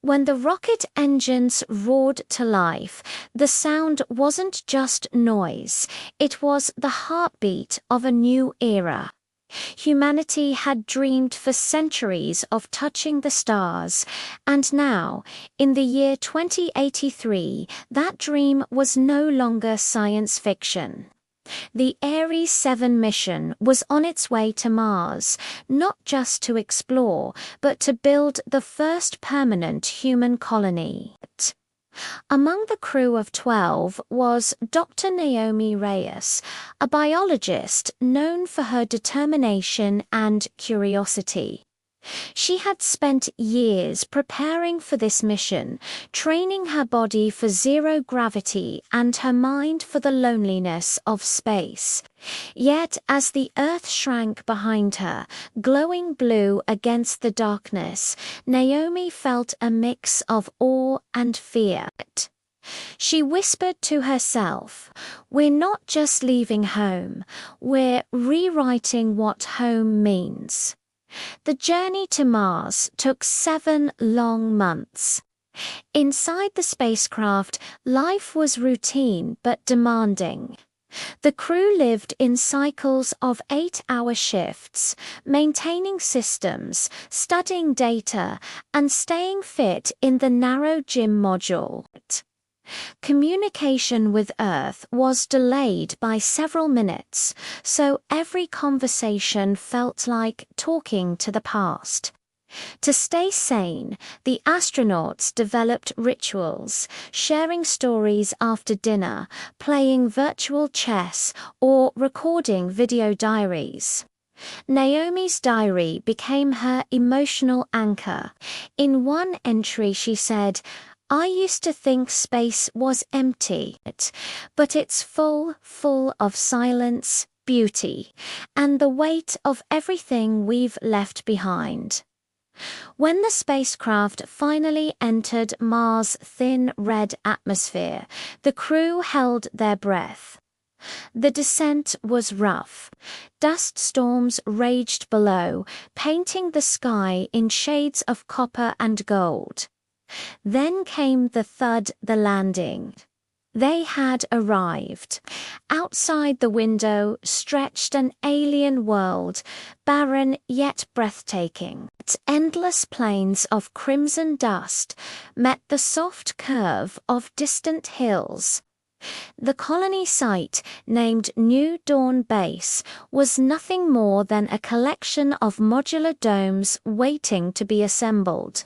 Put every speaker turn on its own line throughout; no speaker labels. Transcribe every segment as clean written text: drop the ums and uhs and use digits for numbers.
When the rocket engines roared to life, the sound wasn't just noise, it was the heartbeat of a new era. Humanity had dreamed for centuries of touching the stars, and now, in the year 2083, that dream was no longer science fiction. The Ares 7 mission was on its way to Mars, not just to explore, but to build the first permanent human colony. Among the crew of 12 was Dr. Naomi Reyes, a biologist known for her determination and curiosity. She had spent years preparing for this mission, training her body for zero gravity and her mind for the loneliness of space. Yet as the Earth shrank behind her, glowing blue against the darkness, Naomi felt a mix of awe and fear. She whispered to herself, "We're not just leaving home, we're rewriting what home means." The journey to Mars took 7 long months. Inside the spacecraft, life was routine but demanding. The crew lived in cycles of 8-hour shifts, maintaining systems, studying data, and staying fit in the narrow gym module. Communication with Earth was delayed by several minutes, so every conversation felt like talking to the past. To stay sane, the astronauts developed rituals, sharing stories after dinner, playing virtual chess, or recording video diaries. Naomi's diary became her emotional anchor. In one entry she said, "I used to think space was empty, but it's full of silence, beauty, and the weight of everything we've left behind." When the spacecraft finally entered Mars' thin red atmosphere, the crew held their breath. The descent was rough. Dust storms raged below, painting the sky in shades of copper and gold. Then came the thud, the landing. They had arrived. Outside the window stretched an alien world, barren yet breathtaking. Endless plains of crimson dust met the soft curve of distant hills. The colony site, named New Dawn Base, was nothing more than a collection of modular domes waiting to be assembled.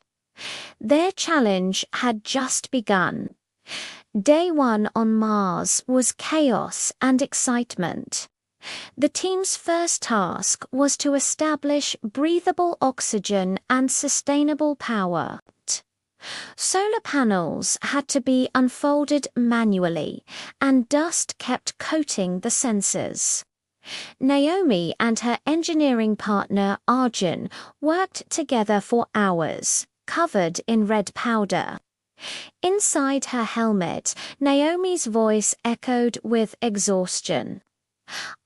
Their challenge had just begun. Day 1 on Mars was chaos and excitement. The team's first task was to establish breathable oxygen and sustainable power. Solar panels had to be unfolded manually, and dust kept coating the sensors. Naomi and her engineering partner Arjun worked together for hours, covered in red powder. Inside her helmet, Naomi's voice echoed with exhaustion.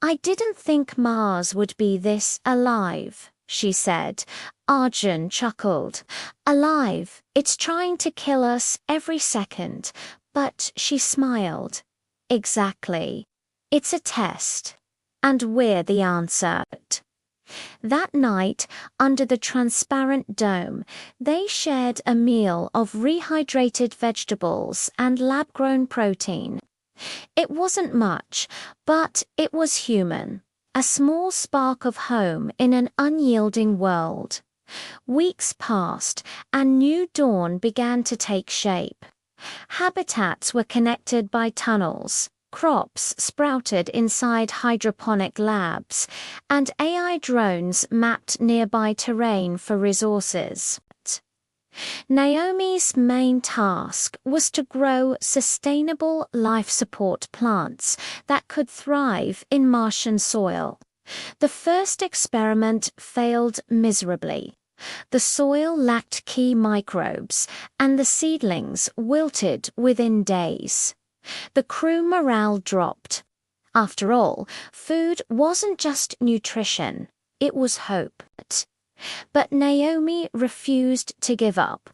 "I didn't think Mars would be this alive," she said. Arjun chuckled. "Alive, it's trying to kill us every second." But she smiled. "Exactly. It's a test. And we're the answer." That night, under the transparent dome, they shared a meal of rehydrated vegetables and lab-grown protein. It wasn't much, but it was human, a small spark of home in an unyielding world. Weeks passed, and new dawn began to take shape. Habitats were connected by tunnels. Crops sprouted inside hydroponic labs, and AI drones mapped nearby terrain for resources. Naomi's main task was to grow sustainable life support plants that could thrive in Martian soil. The first experiment failed miserably. The soil lacked key microbes, and the seedlings wilted within days. The crew morale dropped. After all, food wasn't just nutrition, it was hope. But Naomi refused to give up.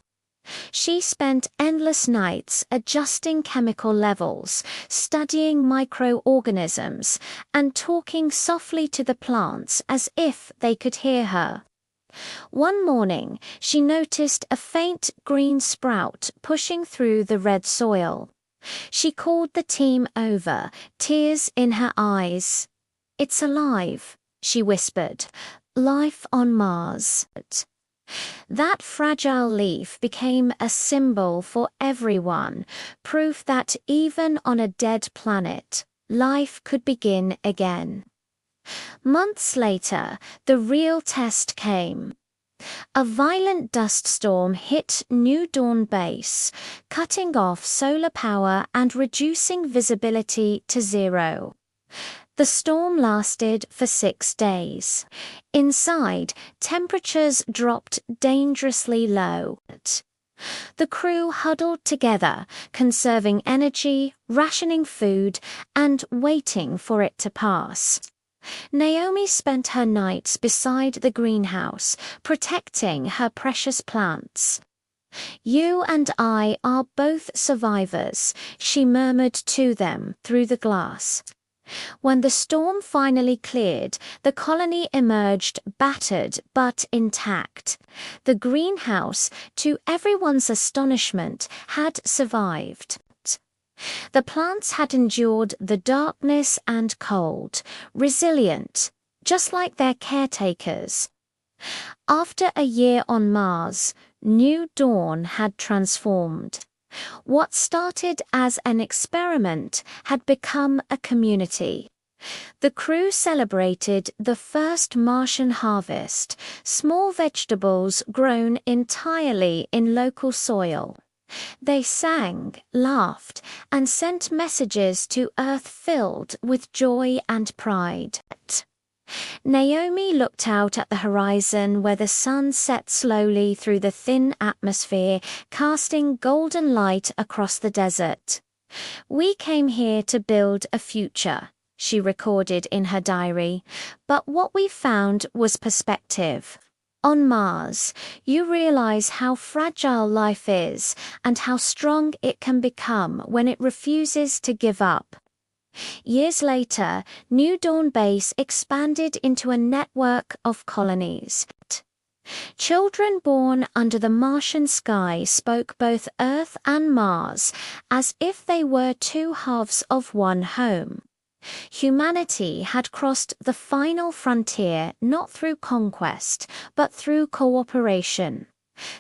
She spent endless nights adjusting chemical levels, studying microorganisms, and talking softly to the plants as if they could hear her. One morning, she noticed a faint green sprout pushing through the red soil. She called the team over, tears in her eyes. "It's alive," she whispered. "Life on Mars." That fragile leaf became a symbol for everyone, proof that even on a dead planet, life could begin again. Months later, the real test came. A violent dust storm hit New Dawn Base, cutting off solar power and reducing visibility to zero. The storm lasted for 6 days. Inside, temperatures dropped dangerously low. The crew huddled together, conserving energy, rationing food, and waiting for it to pass. Naomi spent her nights beside the greenhouse, protecting her precious plants. "You and I are both survivors," she murmured to them through the glass. When the storm finally cleared, the colony emerged battered but intact. The greenhouse, to everyone's astonishment, had survived. The plants had endured the darkness and cold, resilient, just like their caretakers. After a year on Mars, New Dawn had transformed. What started as an experiment had become a community. The crew celebrated the first Martian harvest, small vegetables grown entirely in local soil. They sang, laughed, and sent messages to Earth filled with joy and pride. Naomi looked out at the horizon where the sun set slowly through the thin atmosphere, casting golden light across the desert. "We came here to build a future," she recorded in her diary, "but what we found was perspective. On Mars, you realize how fragile life is and how strong it can become when it refuses to give up." Years later, New Dawn Base expanded into a network of colonies. Children born under the Martian sky spoke both Earth and Mars as if they were two halves of one home. Humanity had crossed the final frontier not through conquest, but through cooperation.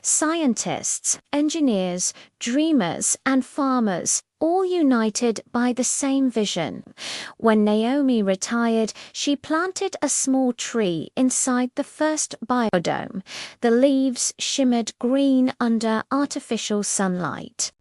Scientists, engineers, dreamers, and farmers, all united by the same vision. When Naomi retired, she planted a small tree inside the first biodome. The leaves shimmered green under artificial sunlight.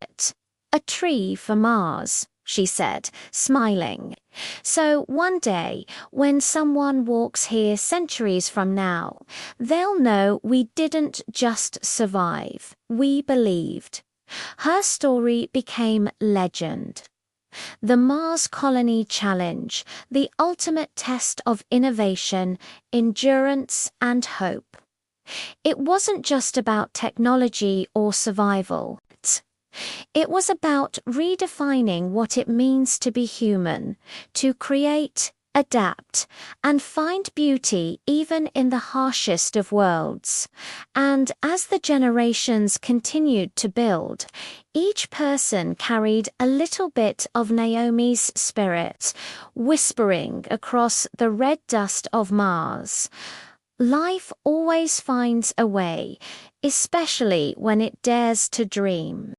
"A tree for Mars," she said, smiling. "So one day, when someone walks here centuries from now, they'll know we didn't just survive, we believed." Her story became legend. The Mars Colony Challenge, the ultimate test of innovation, endurance, and hope. It wasn't just about technology or survival. It was about redefining what it means to be human, to create, adapt, and find beauty even in the harshest of worlds. And as the generations continued to build, each person carried a little bit of Naomi's spirit, whispering across the red dust of Mars. Life always finds a way, especially when it dares to dream.